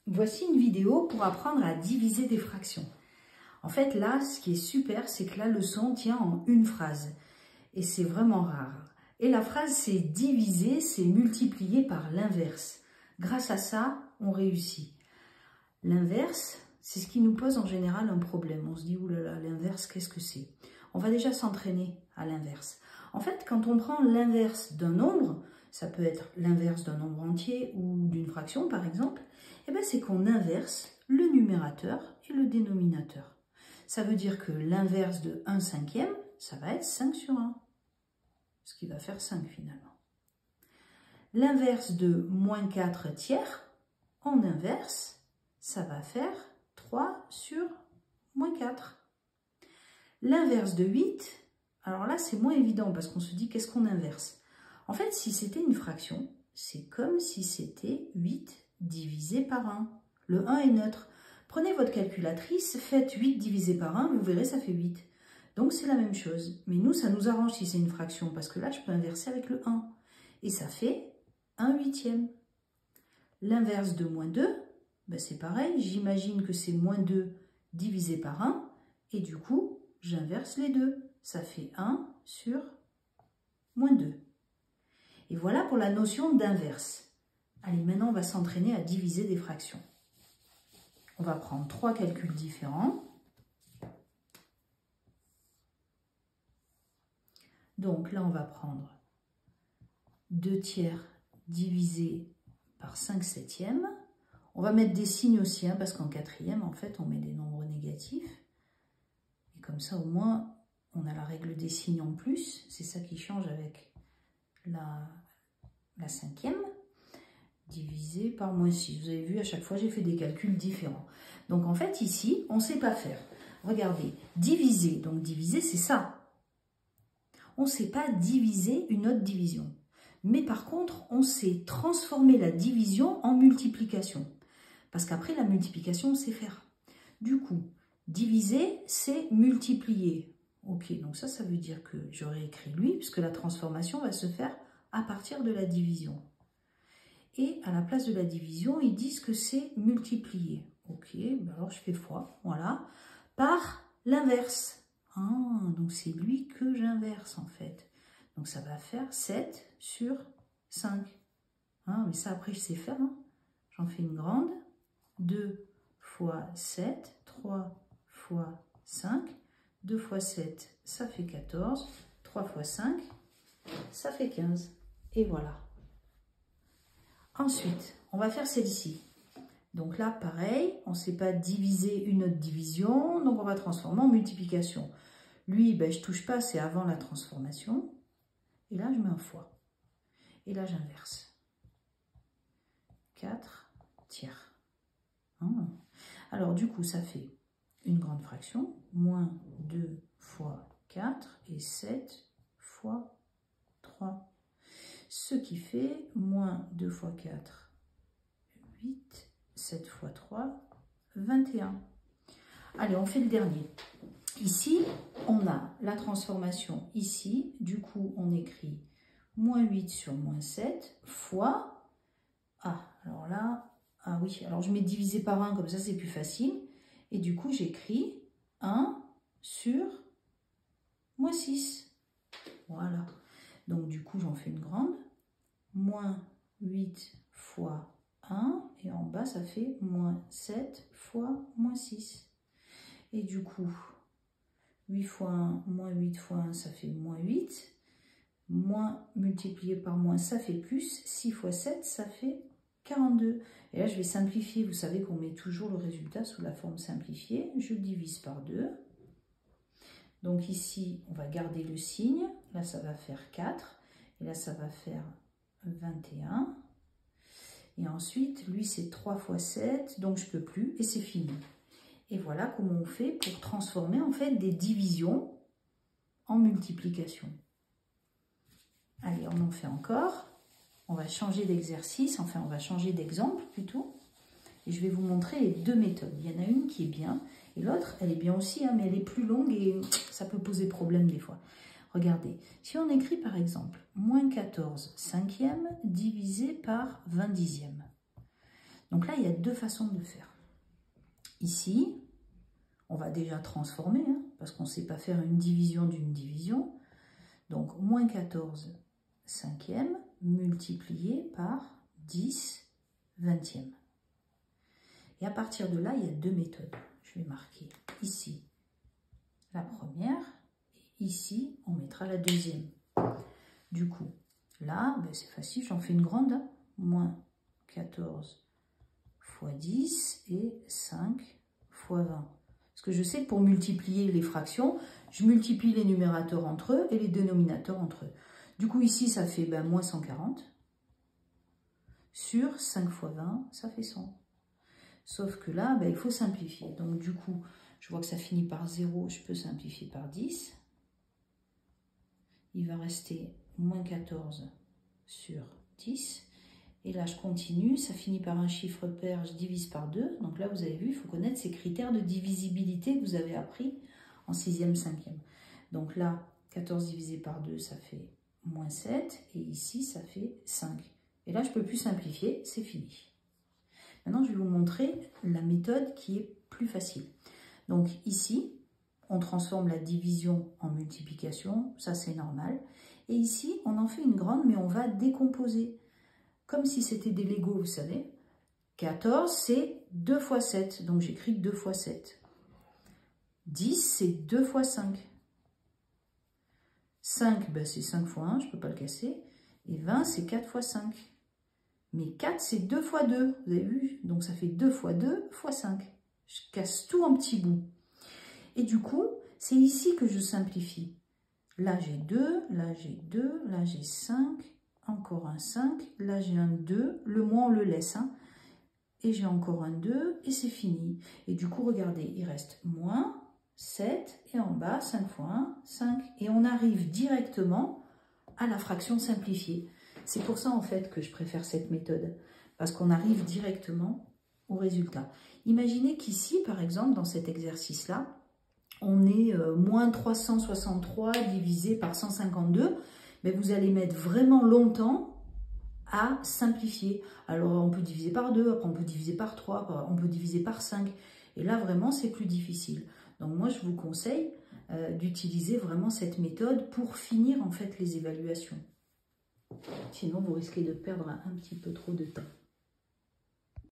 Voici une vidéo pour apprendre à diviser des fractions. En fait, là, ce qui est super, c'est que la leçon tient en une phrase. Et c'est vraiment rare. Et la phrase, c'est diviser, c'est multiplier par l'inverse. Grâce à ça, on réussit. L'inverse, c'est ce qui nous pose en général un problème. On se dit, oulala, l'inverse, qu'est-ce que c'est? On va déjà s'entraîner à l'inverse. En fait, quand on prend l'inverse d'un nombre, ça peut être l'inverse d'un nombre entier ou d'une fraction, par exemple, eh bien, c'est qu'on inverse le numérateur et le dénominateur. Ça veut dire que l'inverse de 1 cinquième, ça va être 5 sur 1, ce qui va faire 5 finalement. L'inverse de moins 4 tiers, en inverse, ça va faire 3 sur moins 4. L'inverse de 8, alors là c'est moins évident parce qu'on se dit qu'est-ce qu'on inverse. En fait, si c'était une fraction, c'est comme si c'était 8 divisé par 1. Le 1 est neutre. Prenez votre calculatrice, faites 8 divisé par 1, vous verrez ça fait 8. Donc c'est la même chose. Mais nous, ça nous arrange si c'est une fraction parce que là, je peux inverser avec le 1. Et ça fait 1 huitième. L'inverse de moins 2, ben c'est pareil. J'imagine que c'est moins 2 divisé par 1. Et du coup, j'inverse les deux. Ça fait 1 sur moins 2. Et voilà pour la notion d'inverse. Allez, maintenant, on va s'entraîner à diviser des fractions. On va prendre 3 calculs différents. Donc là, on va prendre 2 tiers divisé par 5 septièmes. On va mettre des signes aussi, parce qu'en quatrième, en fait, on met des nombres négatifs. Et comme ça, au moins, on a la règle des signes en plus. C'est ça qui change avec la cinquième. Divisé par moins 6. Vous avez vu, à chaque fois, j'ai fait des calculs différents. Donc, en fait, ici, on ne sait pas faire. Regardez, diviser. Donc, diviser, c'est ça. On ne sait pas diviser une autre division. Mais par contre, on sait transformer la division en multiplication. Parce qu'après, la multiplication, on sait faire. Du coup, diviser, c'est multiplier. Ok, donc ça veut dire que j'aurais écrit lui, puisque la transformation va se faire à partir de la division. Et à la place de la division, ils disent que c'est multiplier. Ok, ben alors je fais fois, voilà, par l'inverse. Ah, donc c'est lui que j'inverse en fait. Donc ça va faire 7 sur 5. Ah, mais ça après je sais faire. Hein. J'en fais une grande. 2 fois 7, 3 fois 5. 2 fois 7, ça fait 14. 3 fois 5, ça fait 15. Et voilà. Ensuite, on va faire celle-ci. Donc là, pareil, on ne sait pas diviser une autre division, donc on va transformer en multiplication. Lui, ben, je ne touche pas, c'est avant la transformation. Et là, je mets un fois. Et là, j'inverse. 4 tiers. Alors, du coup, ça fait une grande fraction, moins 2 fois 4 et 7 fois 3. Ce qui fait moins 2 fois 4, 8, 7 fois 3, 21. Allez, on fait le dernier. Ici, on a la transformation ici. Du coup, on écrit moins 8 sur moins 7 fois... Ah, alors là... Ah oui, alors je mets divisé par 1, comme ça c'est plus facile. Et du coup, j'écris 1 sur moins 6. Voilà. Donc du coup, j'en fais une grande. Moins 8 fois 1. Et en bas, ça fait moins 7 fois moins 6. Et du coup, 8 fois 1, moins 8 fois 1, ça fait moins 8. Moins multiplié par moins, ça fait plus. 6 fois 7, ça fait 42. Et là, je vais simplifier. Vous savez qu'on met toujours le résultat sous la forme simplifiée. Je divise par 2. Donc ici, on va garder le signe. Là, ça va faire 4. Et là, ça va faire 21. Et ensuite, lui, c'est 3 fois 7. Donc, je ne peux plus. Et c'est fini. Et voilà comment on fait pour transformer, en fait, des divisions en multiplication. Allez, on en fait encore. On va changer d'exercice, enfin on va changer d'exemple plutôt. Et je vais vous montrer les deux méthodes. Il y en a une qui est bien et l'autre, elle est bien aussi, hein, mais elle est plus longue et ça peut poser problème des fois. Regardez, si on écrit par exemple moins 14 cinquième divisé par 20 dixièmes. Donc là, il y a deux façons de faire. Ici, on va déjà transformer, hein, parce qu'on ne sait pas faire une division d'une division. Donc, moins 14 cinquième multiplié par 10 vingtième. Et à partir de là, il y a deux méthodes. Je vais marquer ici la première, et ici, on mettra la deuxième. Du coup, là, ben c'est facile, j'en fais une grande. Hein. Moins 14 fois 10 et 5 fois 20. Parce que je sais que pour multiplier les fractions, je multiplie les numérateurs entre eux et les dénominateurs entre eux. Du coup, ici, ça fait ben, moins 140. Sur 5 fois 20, ça fait 100. Sauf que là, ben, il faut simplifier. Donc, du coup, je vois que ça finit par 0. Je peux simplifier par 10. Il va rester moins 14 sur 10. Et là, je continue. Ça finit par un chiffre pair. Je divise par 2. Donc là, vous avez vu, il faut connaître ces critères de divisibilité que vous avez appris en 6e, 5e. Donc là, 14 divisé par 2, ça fait moins 7. Et ici, ça fait 5. Et là, je ne peux plus simplifier. C'est fini. Maintenant, je vais vous montrer la méthode qui est plus facile. Donc ici, on transforme la division en multiplication, ça c'est normal. Et ici, on en fait une grande, mais on va décomposer. Comme si c'était des Legos, vous savez. 14, c'est 2 fois 7, donc j'écris 2 fois 7. 10, c'est 2 fois 5. 5, ben c'est 5 fois 1, je ne peux pas le casser. Et 20, c'est 4 fois 5. Mais 4, c'est 2 fois 2, vous avez vu? Donc ça fait 2 fois 2 fois 5. Je casse tout en petits bouts. Et du coup, c'est ici que je simplifie. Là, j'ai 2, là, j'ai 2, là, j'ai 5, encore un 5, là, j'ai un 2, le moins, on le laisse. Hein. Et j'ai encore un 2, et c'est fini. Et du coup, regardez, il reste moins 7, et en bas, 5 fois 1, 5. Et on arrive directement à la fraction simplifiée. C'est pour ça, en fait, que je préfère cette méthode. Parce qu'on arrive directement au résultat. Imaginez qu'ici, par exemple, dans cet exercice-là, on est moins 363 divisé par 152. Mais vous allez mettre vraiment longtemps à simplifier. Alors, on peut diviser par 2, après on peut diviser par 3, on peut diviser par 5. Et là, vraiment, c'est plus difficile. Donc, moi, je vous conseille d'utiliser vraiment cette méthode pour finir, en fait, les évaluations. Sinon, vous risquez de perdre un petit peu trop de temps.